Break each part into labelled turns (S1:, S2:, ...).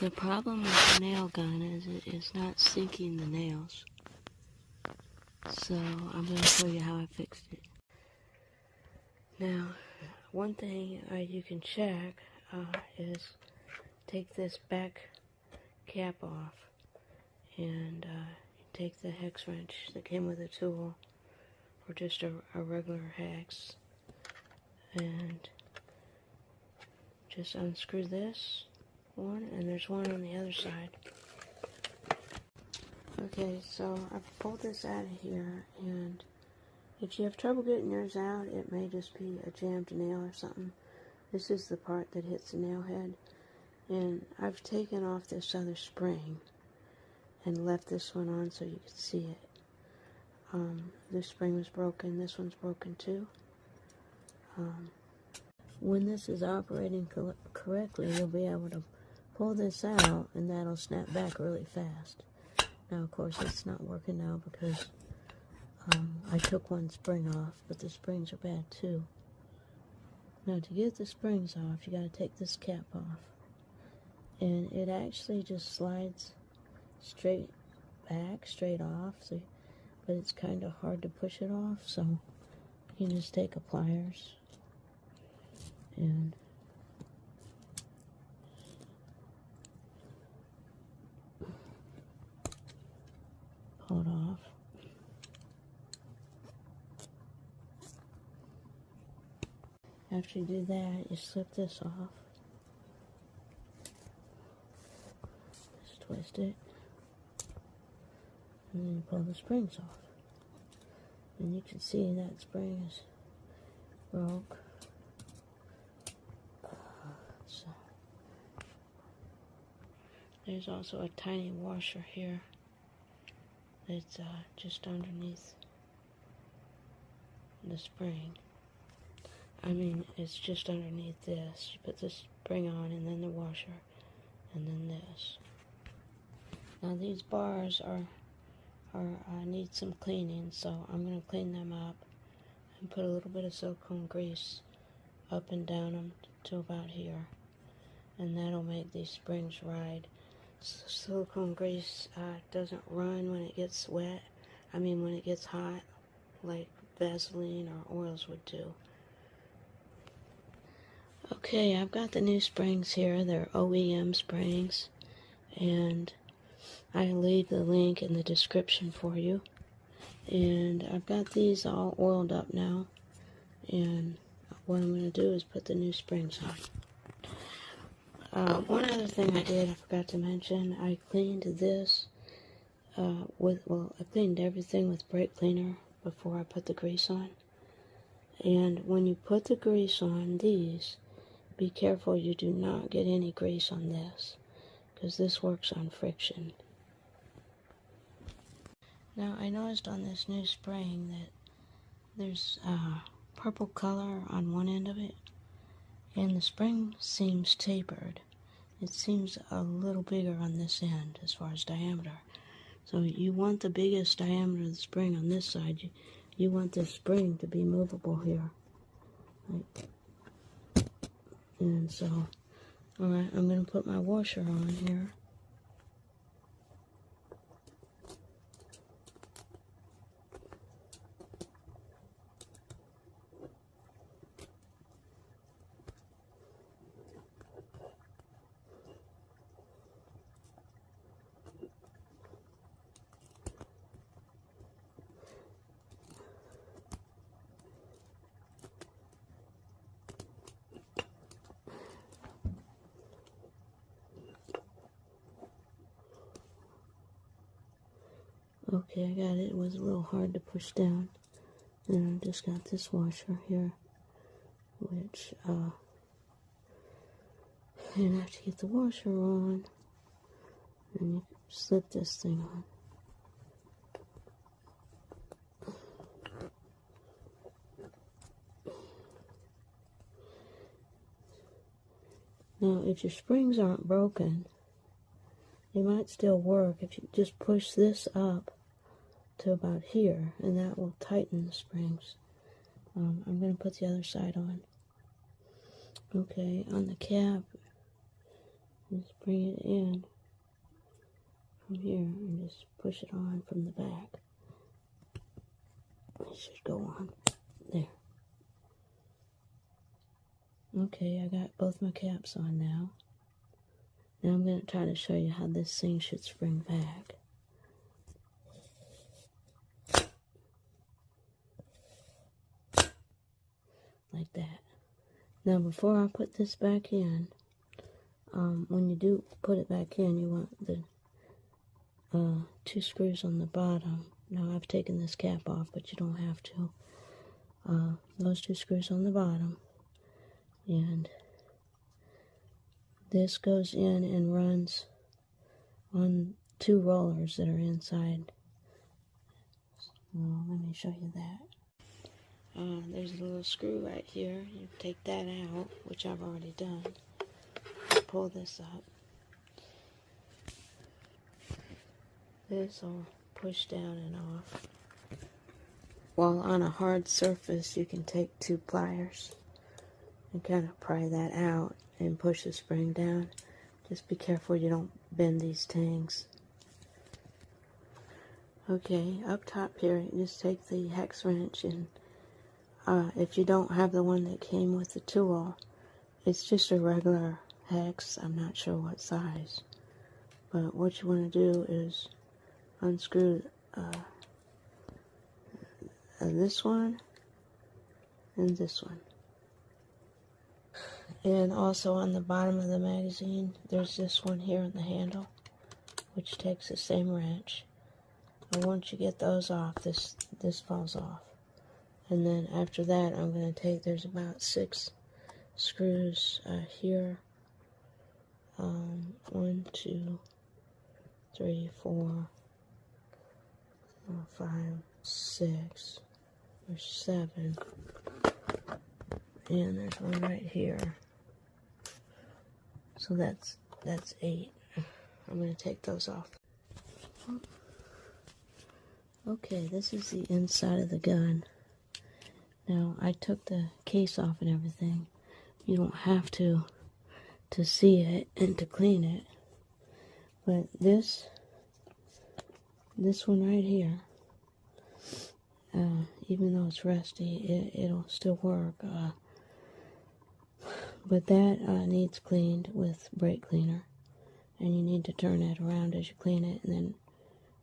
S1: The problem with the nail gun is it's not sinking the nails. So I'm going to show you how I fixed it. Now, one thing you can check is take this back cap off and take the hex wrench that came with the tool, or just a regular hex, and just unscrew this one, and there's one on the other side. Okay, so I've pulled this out of here, and if you have trouble getting yours out, it may just be a jammed nail or something. This is the part that hits the nail head, and I've taken off this other spring and left this one on so you can see it. This spring was broken, this one's broken too. When this is operating correctly, you'll be able to pull this out and that'll snap back really fast. Now, of course, it's not working now because I took one spring off, but the springs are bad too. Now, to get the springs off, you got to take this cap off, and it actually just slides straight back, straight off. So, but it's kind of hard to push it off, so you can just take a pliers and pull it off. After you do that, you slip this off. Just twist it. And then you pull the springs off. And you can see that spring is broke. So there's also a tiny washer here. It's just underneath the spring. I mean, it's just underneath this. You put this spring on, and then the washer, and then this. Now these bars need some cleaning, so I'm going to clean them up and put a little bit of silicone grease up and down them to about here, and that'll make these springs ride. Silicone grease doesn't run when it gets wet. I mean, when it gets hot, like Vaseline or oils would do. Okay, I've got the new springs here. They're OEM springs, and I'll leave the link in the description for you. And I've got these all oiled up now, and what I'm going to do is put the new springs on. One other thing I did, I forgot to mention, I cleaned this I cleaned everything with brake cleaner before I put the grease on. And when you put the grease on these, be careful you do not get any grease on this, because this works on friction. Now, I noticed on this new spring that there's purple color on one end of it, and the spring seems tapered. It seems a little bigger on this end as far as diameter. So you want the biggest diameter of the spring on this side. You want the spring to be movable here. Right. And so, alright, I'm going to put my washer on here. Okay, I got it. It was a little hard to push down. And I just got this washer here, which, and after you get the washer on, and you slip this thing on. Now, if your springs aren't broken, they might still work if you just push this up to about here, and that will tighten the springs. I'm going to put the other side on. Okay, on the cap, Just bring it in from here and just push it on from the back. It should go on. There. Okay, I got both my caps on now. Now I'm going to try to show you how this thing should spring back. Like that. Now before I put this back in, when you do put it back in, you want the 2 screws on the bottom. Now I've taken this cap off, but you don't have to. Those 2 screws on the bottom. And this goes in and runs on 2 rollers that are inside. Well, let me show you that. There's a little screw right here. You take that out, which I've already done. Pull this up. This will push down and off. While on a hard surface, you can take 2 pliers and kind of pry that out and push the spring down. Just be careful you don't bend these tangs. Okay, up top here, you just take the hex wrench, and if you don't have the one that came with the tool, it's just a regular hex. I'm not sure what size. But what you want to do is unscrew this one and this one. And also on the bottom of the magazine, there's this one here on the handle, which takes the same wrench. And once you get those off, this falls off. And then after that, I'm going to take, there's about 6 screws here. 1, 2, 3, 4, 5, 6. There's 7. And there's one right here. So that's 8. I'm going to take those off. Okay, this is the inside of the gun. Now, I took the case off and everything. You don't have to see it and to clean it. But this one right here, even though it's rusty, it'll still work. But that needs cleaned with brake cleaner. And you need to turn that around as you clean it and then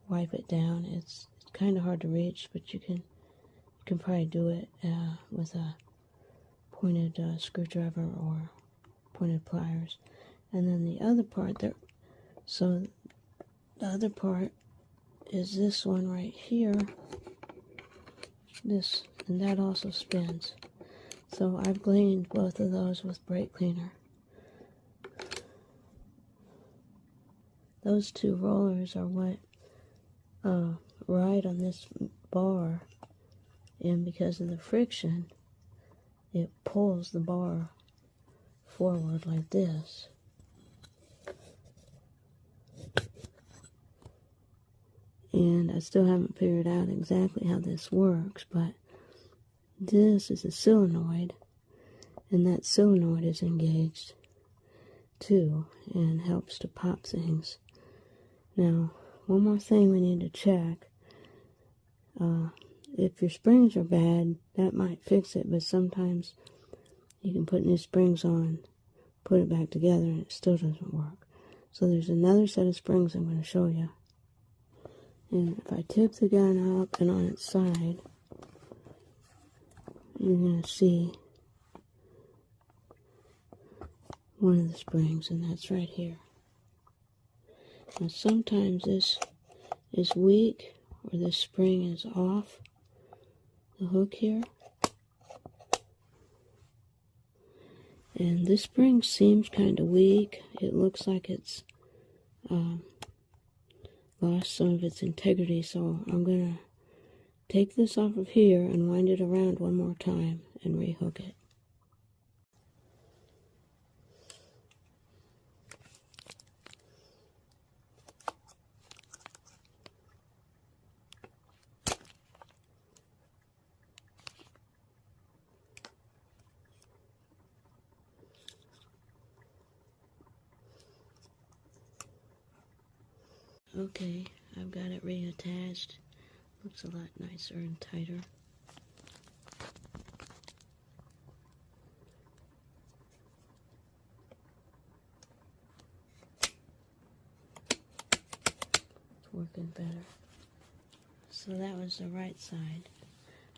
S1: wipe it down. It's kind of hard to reach, but you can probably do it with a pointed screwdriver or pointed pliers. And then the other part there, so the other part is this one right here. This, and that also spins. So I've cleaned both of those with brake cleaner. Those 2 rollers are what ride on this bar, and because of the friction, it pulls the bar forward like this. And I still haven't figured out exactly how this works, but this is a selonoid, and that selonoid is engaged too and helps to pop things. Now, one more thing we need to check. If your springs are bad, that might fix it, but sometimes you can put new springs on, put it back together, and it still doesn't work. So there's another set of springs I'm going to show you. And if I tip the gun up and on its side, you're going to see one of the springs, and that's right here. Now sometimes this is weak, or this spring is off the hook here. And this spring seems kind of weak. It looks like it's lost some of its integrity, so I'm going to take this off of here and wind it around one more time and rehook it. Okay, I've got it reattached. Looks a lot nicer and tighter. It's working better. So that was the right side.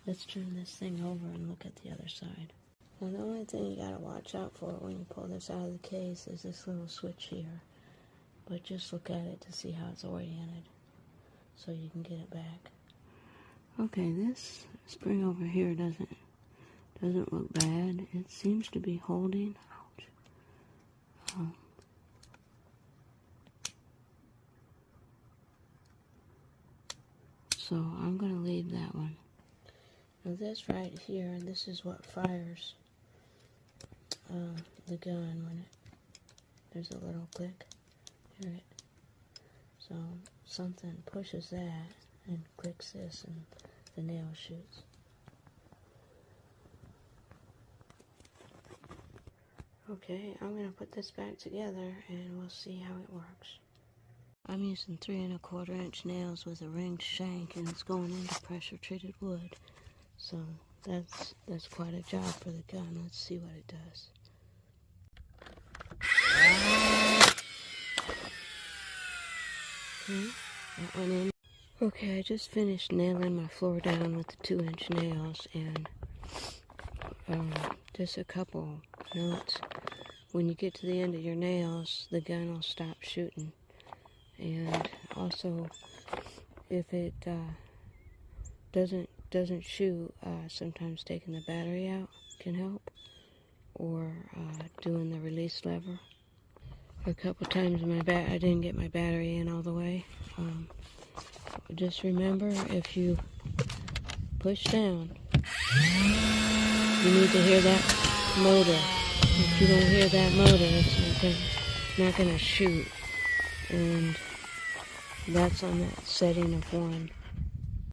S1: Let's turn this thing over and look at the other side. Now the only thing you gotta watch out for when you pull this out of the case is this little switch here. But just look at it to see how it's oriented so you can get it back. Okay, this spring over here doesn't look bad. It seems to be holding. Ouch. So I'm going to leave that one. Now this right here, this is what fires the gun when there's a little click. Hear it? So something pushes that and clicks this and the nail shoots. Okay, I'm going to put this back together and we'll see how it works. I'm using 3 1/4 inch nails with a ringed shank, and it's going into pressure treated wood. So that's quite a job for the gun. Let's see what it does. Okay, that went in. Okay, I just finished nailing my floor down with the 2 inch nails, and just a couple notes. When you get to the end of your nails, the gun will stop shooting. And also, if it doesn't shoot, sometimes taking the battery out can help, or doing the release lever. A couple times I didn't get my battery in all the way. Just remember, if you push down, you need to hear that motor. If you don't hear that motor, it's not going to shoot. And that's on that setting of 1.